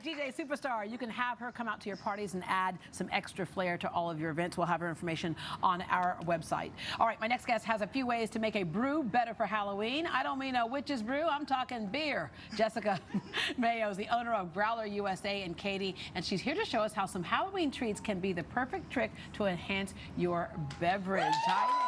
DJ Superstar. You can have her come out to your parties and add some extra flair to all of your events. We'll have her information on our website. All right, my next guest has a few ways to make a brew better for Halloween. I don't mean a witch's brew, I'm talking beer. Jessica Mayo is the owner of Growler USA in Katy, and she's here to show us how some Halloween treats can be the perfect trick to enhance your beverage. Hi there.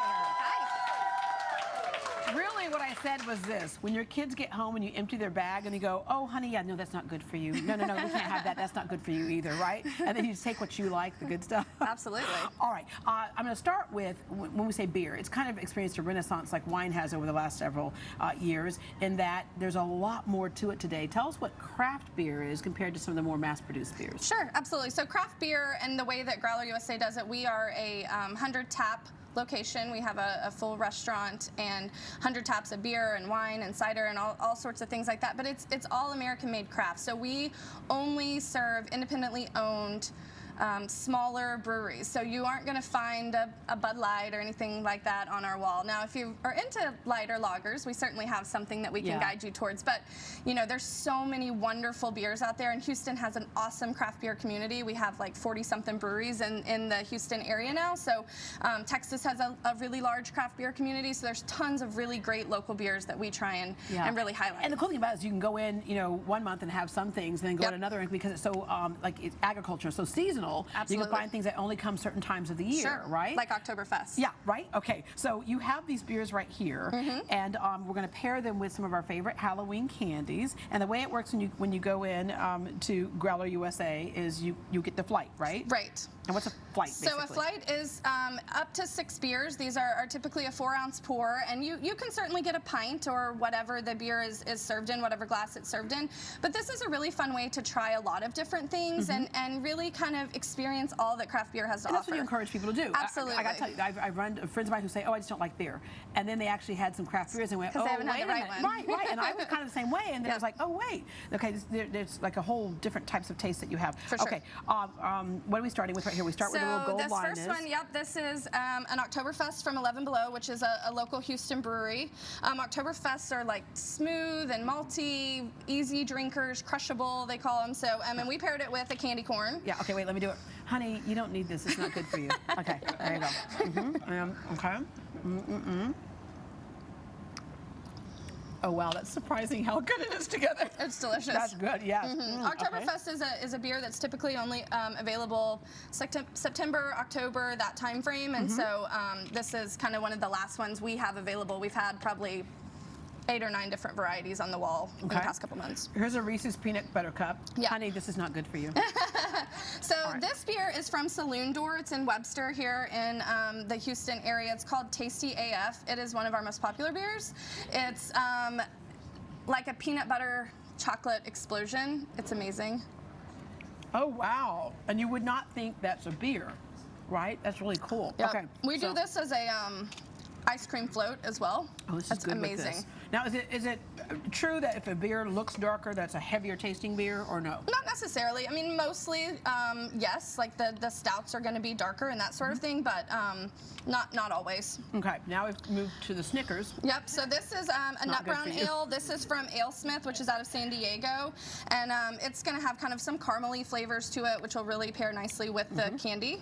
Really, what I said was this. When your kids get home and you empty their bag and you go, oh, honey, yeah, no, that's not good for you. No, we can't have that. That's not good for you either, right? And then you just take what you like, the good stuff. Absolutely. All right. I'm going to start with, when we say beer, it's kind of experienced a renaissance like wine has over the last several years, in that there's a lot more to it today. Tell us what craft beer is compared to some of the more mass-produced beers. Sure, absolutely. So craft beer, and the way that Growler USA does it, we are a 100-tap location. We have a full restaurant and 100 taps of beer and wine and cider and all sorts of things like that. But it's all American-made craft. So we only serve independently owned smaller breweries. So you aren't going to find a Bud Light or anything like that on our wall. Now, if you are into lighter lagers, we certainly have something that we can guide you towards. But, you know, there's so many wonderful beers out there, and Houston has an awesome craft beer community. We have like 40-something breweries in the Houston area now. So Texas has a really large craft beer community. So there's tons of really great local beers that we try and really highlight. And the cool thing about it is you can go in, you know, one month and have some things, and then go to another because it's so like it's agriculture, so seasonal. Absolutely. You can find things that only come certain times of the year, right? Like Oktoberfest. Yeah, right? Okay, so you have these beers right here, and we're going to pair them with some of our favorite Halloween candies. And the way it works when you go in to Growler USA is you get the flight, right? Right. And what's a flight, basically? So a flight is up to 6 beers. These are typically a 4-ounce pour, and you can certainly get a pint or whatever the beer is served in, whatever glass it's served in. But this is a really fun way to try a lot of different things and really kind of experience all that craft beer has to offer. That's what you encourage people to do. Absolutely. I got to tell you, I've run friends of mine who say, oh, I just don't like beer. And then they actually had some craft beers and went, oh, they haven't had the right one. Right. And I was kind of the same way. And then I was like, oh, wait. Okay, there's like a whole different types of taste that you have. For sure. Okay, what are we starting with right here? We start with a little gold this line. First one, this is an Oktoberfest from 11 Below, which is a local Houston brewery. Oktoberfests are like smooth and malty, easy drinkers, crushable, they call them. So, and we paired it with a candy corn. Yeah, okay, wait, let me do it. Honey, you don't need this. It's not good for you. Okay, there you go. Okay. Oh, wow, that's surprising how good it is together. It's delicious. That's good, yes. Oktoberfest is a beer that's typically only available September, October, that time frame, and so this is kind of one of the last ones we have available. We've had probably 8 or 9 different varieties on the wall in the past couple months. Here's a Reese's Peanut Butter Cup. Yeah. Honey, this is not good for you. So this beer is from Saloon Door. It's in Webster here in the Houston area. It's called Tasty AF. It is one of our most popular beers. It's like a peanut butter chocolate explosion. It's amazing. Oh, wow. And you would not think that's a beer, right? That's really cool. Yep. Okay. We do this as a ice cream float as well. Oh, this That's is good amazing. With this. Now, is it true that if a beer looks darker, that's a heavier tasting beer, or no? Not necessarily. I mean, mostly, yes. Like the stouts are going to be darker and that sort of thing, but not always. Okay. Now we've moved to the Snickers. Yep. So this is a nut brown ale. This is from AleSmith, which is out of San Diego, and it's going to have kind of some caramely flavors to it, which will really pair nicely with the candy.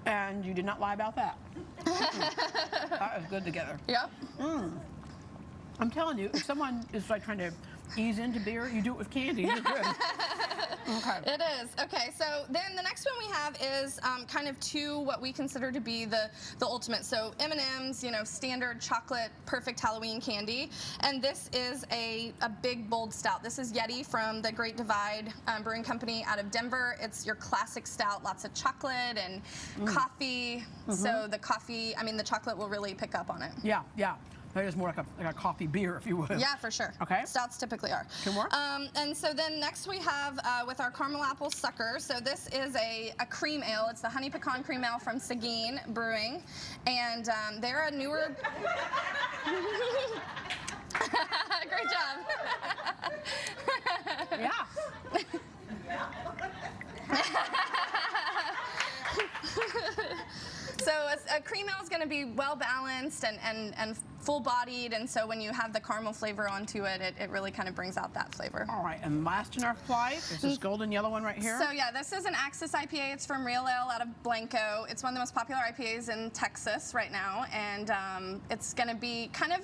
And you did not lie about that. That is good together. Yep. I'm telling you, if someone is like trying to ease into beer, you do it with candy. You're good. Okay. It is. Okay, so then the next one we have is kind of what we consider to be the ultimate. So M&M's, you know, standard chocolate, perfect Halloween candy. And this is a big, bold stout. This is Yeti from the Great Divide Brewing Company out of Denver. It's your classic stout, lots of chocolate and coffee. So the coffee, I mean, the chocolate will really pick up on it. Yeah, yeah. That is more like a coffee beer, if you would. Yeah, for sure. Okay. Stouts typically are. 2 more? And so then next we have with our caramel apple sucker. So this is a cream ale. It's the honey pecan cream ale from Seguin Brewing, and they're a newer. Great job. Yeah. So a cream ale is going to be well balanced and full-bodied, and so when you have the caramel flavor onto it, it really kind of brings out that flavor. All right, and last in our flight is this golden yellow one right here. So yeah, this is an Axis IPA. It's from Real Ale out of Blanco. It's one of the most popular IPAs in Texas right now, and it's going to be kind of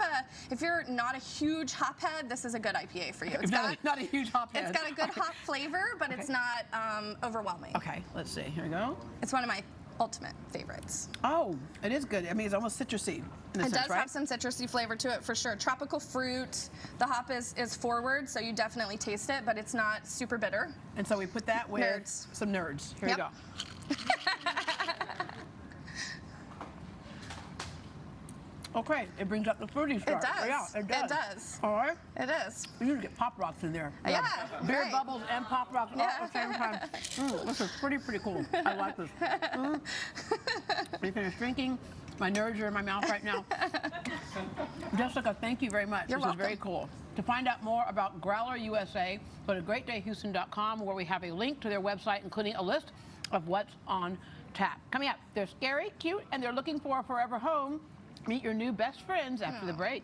if you're not a huge hophead, this is a good IPA for you. It's not a huge hophead. It's got a good hop flavor, but it's not overwhelming. Okay, let's see. Here we go. It's one of my ultimate favorites. Oh, it is good. I mean, it's almost citrusy. It does have some citrusy flavor to it for sure. Tropical fruit. The hop is forward, so you definitely taste it, but it's not super bitter. And so we put that with Nerds. some nerds. Here Yep. we go. Okay, it brings up the fruity start. It does. Yeah, it does. It does. All right. It is. You need to get Pop Rocks in there. Yeah, Beer right. bubbles and Pop Rocks all at the same time. This is pretty cool. I like this. We finished drinking. My nerds are in my mouth right now. Jessica, thank you very much. You're this welcome. is very cool. To find out more about Growler USA, go to greatdayhouston.com, where we have a link to their website, including a list of what's on tap. Coming up, they're scary, cute, and they're looking for a forever home. Meet your new best friends after the break.